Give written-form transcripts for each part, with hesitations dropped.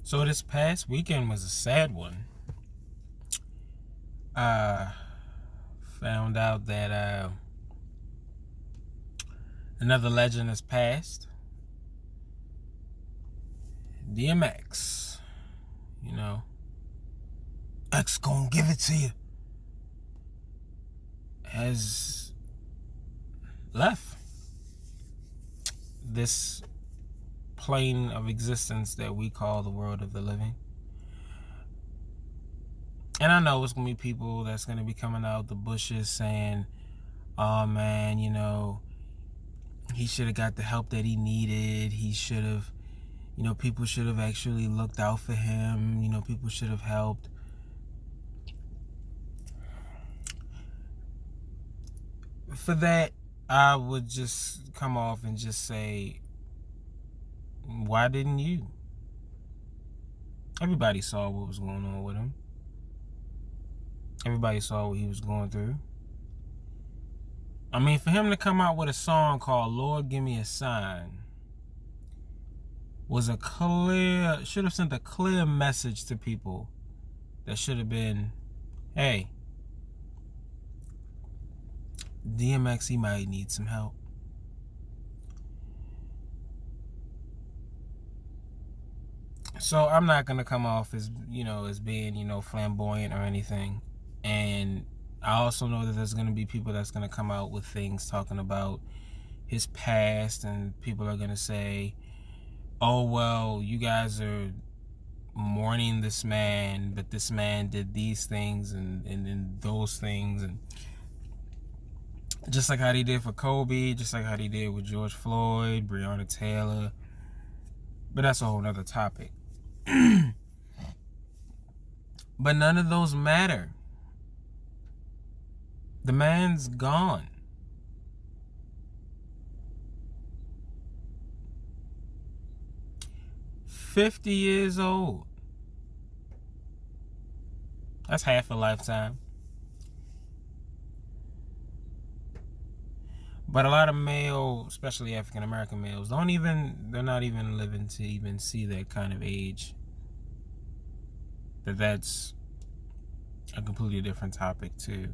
So this past weekend was a sad one. I found out that another legend has passed. DMX, you know, X gonna give it to you, has left this plane of existence that we call the world of the living. And I know it's gonna be people that's gonna be coming out the bushes saying, "Oh man, he should have got the help that he needed. He should have, people should have actually looked out for him. People should have helped." For that, I would just come off and just say, why didn't you? Everybody saw what was going on with him. Everybody saw what he was going through. I mean, for him to come out with a song called Lord Give Me a Sign should have sent a clear message to people that should have been, hey, DMX, he might need some help. So I'm not going to come off as being, flamboyant or anything. And I also know that there's going to be people that's going to come out with things talking about his past, and people are going to say, oh, well, you guys are mourning this man, but this man did these things and those things. And just like how they did for Kobe, just like how they did with George Floyd, Breonna Taylor. But that's a whole nother topic. But none of those matter. The man's gone. "50 years old. That's half a lifetime. But a lot of male, especially African American males, they're not even living to even see that kind of age. That's a completely different topic too.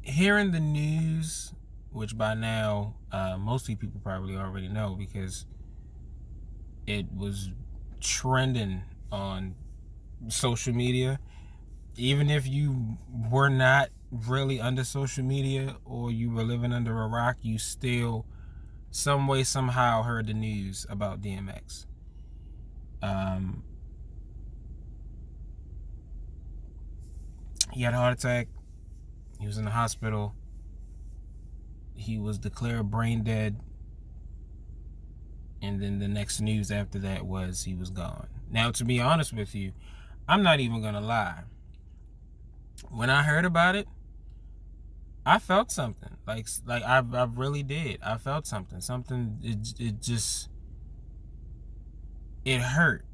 Hearing the news, which by now most people probably already know because it was trending on social media. Even if you were not really under social media or you were living under a rock, you still some way somehow heard the news about DMX. He had a heart attack. He was in the hospital. He was declared brain dead. And then the next news after that was he was gone. Now, to be honest with you, I'm not even going to lie. When I heard about it, I felt something. Like I really did. I felt something. It hurt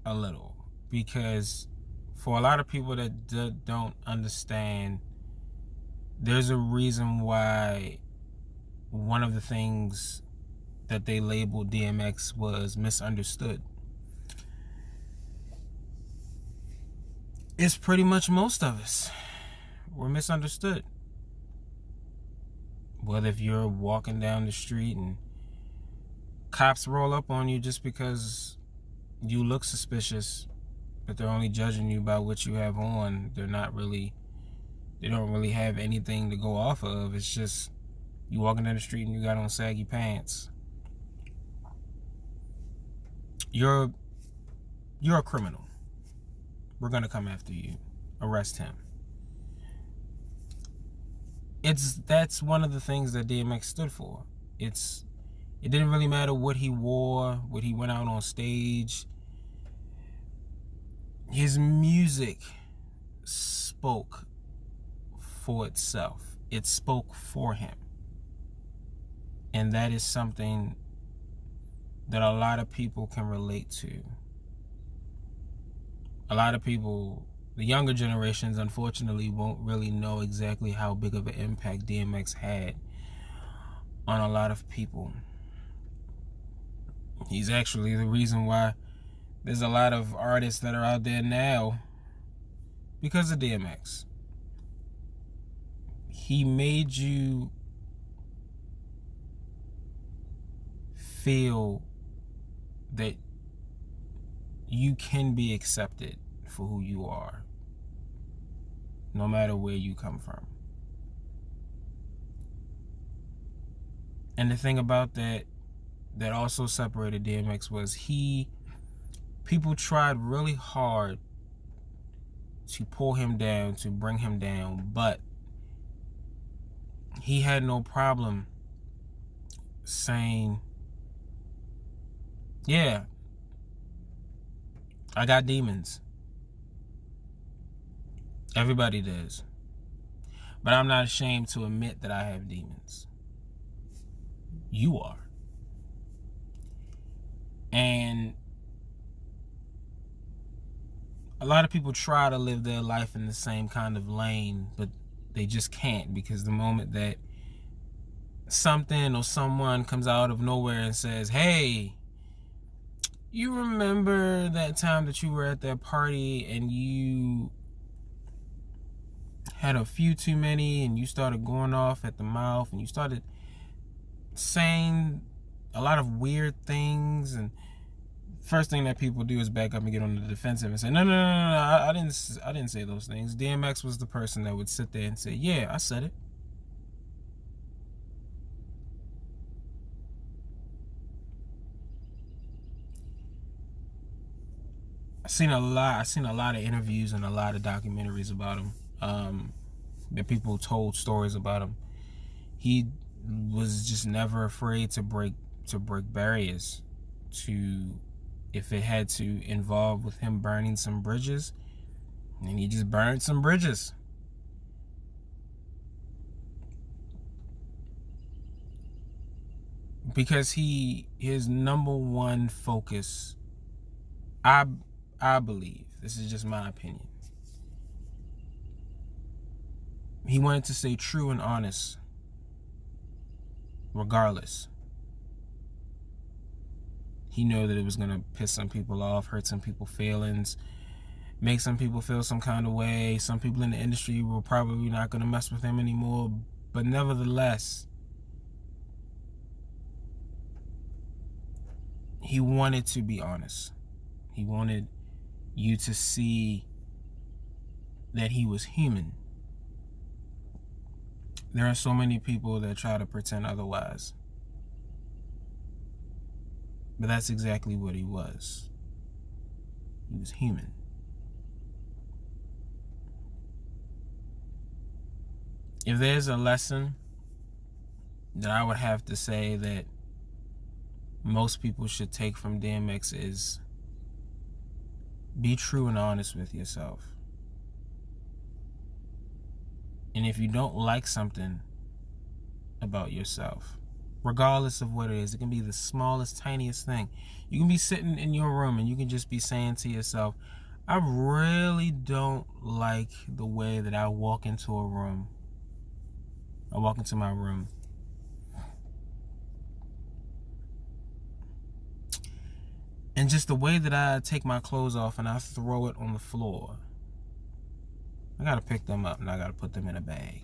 a little, because for a lot of people that don't understand, there's a reason why one of the things that they labeled DMX was misunderstood. It's pretty much most of us. We're misunderstood. Whether if you're walking down the street and cops roll up on you just because you look suspicious, but they're only judging you by what you have on. They don't really have anything to go off of. It's just you walking down the street and you got on saggy pants. You're a criminal. We're gonna come after you. Arrest him. That's one of the things that DMX stood for. It didn't really matter what he wore, what he went out on stage. His music spoke for itself. It spoke for him. And that is something that a lot of people can relate to. A lot of people, the younger generations, unfortunately, won't really know exactly how big of an impact DMX had on a lot of people. He's actually the reason why there's a lot of artists that are out there now because of DMX. He made you feel that you can be accepted for who you are, no matter where you come from. And the thing about that also separated DMX was people tried really hard to pull him down, to bring him down, but he had no problem saying, yeah, I got demons. Everybody does. But I'm not ashamed to admit that I have demons. You are. And a lot of people try to live their life in the same kind of lane, but they just can't, because the moment that something or someone comes out of nowhere and says, hey, you remember that time that you were at that party and you had a few too many and you started going off at the mouth and you started saying a lot of weird things, and first thing that people do is back up and get on the defensive and say, no, I didn't say those things. DMX was the person that would sit there and say, yeah, I said it. I've seen a lot of interviews and a lot of documentaries about him. That people told stories about him. He was just never afraid to break barriers, to, if it had to involve with him burning some bridges, and he just burned some bridges. Because his number one focus, I believe, this is just my opinion, he wanted to stay true and honest regardless. He knew that it was going to piss some people off, hurt some people's feelings, make some people feel some kind of way. Some people in the industry were probably not going to mess with him anymore. But nevertheless, he wanted to be honest. He wanted you to see that he was human. There are so many people that try to pretend otherwise. But that's exactly what he was. He was human. If there's a lesson that I would have to say that most people should take from DMX is, be true and honest with yourself. And if you don't like something about yourself, regardless of what it is, it can be the smallest, tiniest thing. You can be sitting in your room and you can just be saying to yourself, I really don't like the way that I walk into a room. I walk into my room. And just the way that I take my clothes off and I throw it on the floor. I gotta pick them up and I gotta put them in a bag.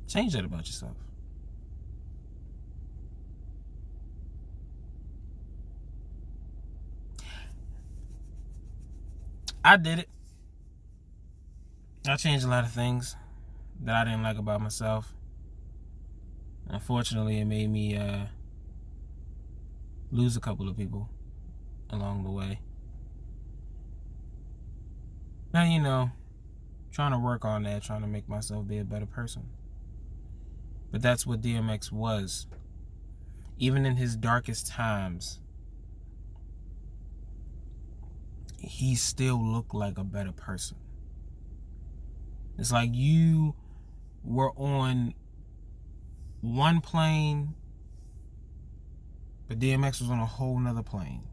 Change that about yourself. I did it. I changed a lot of things that I didn't like about myself. Unfortunately, it made me lose a couple of people along the way. Now, you know, trying to work on that, trying to make myself be a better person. But that's what DMX was. Even in his darkest times, he still looked like a better person. It's like you were on one plane, but DMX was on a whole nother plane.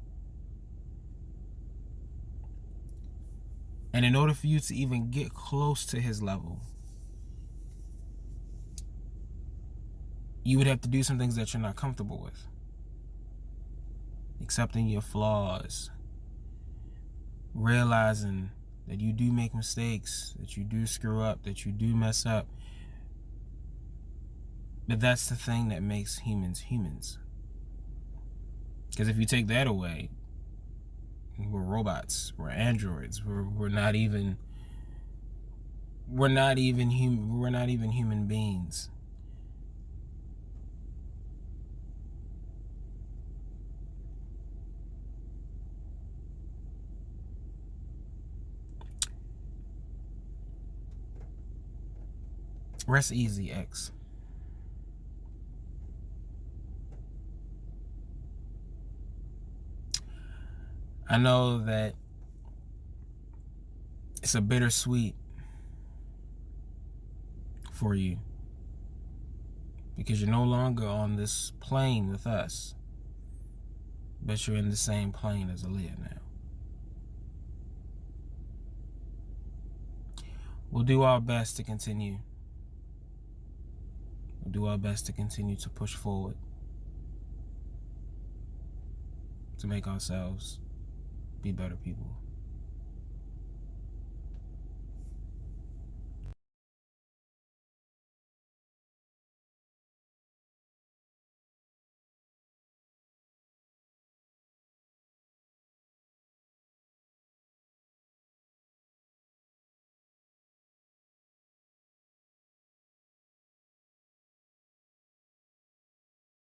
And in order for you to even get close to his level, you would have to do some things that you're not comfortable with. Accepting your flaws, realizing that you do make mistakes, that you do screw up, that you do mess up. But that's the thing that makes humans humans. Because if you take that away, we're robots, we're androids, we're not even human beings. Rest easy, X. I know that it's a bittersweet for you because you're no longer on this plane with us, but you're in the same plane as Aaliyah now. We'll do our best to continue. We'll do our best to continue to push forward, to make ourselves be better people.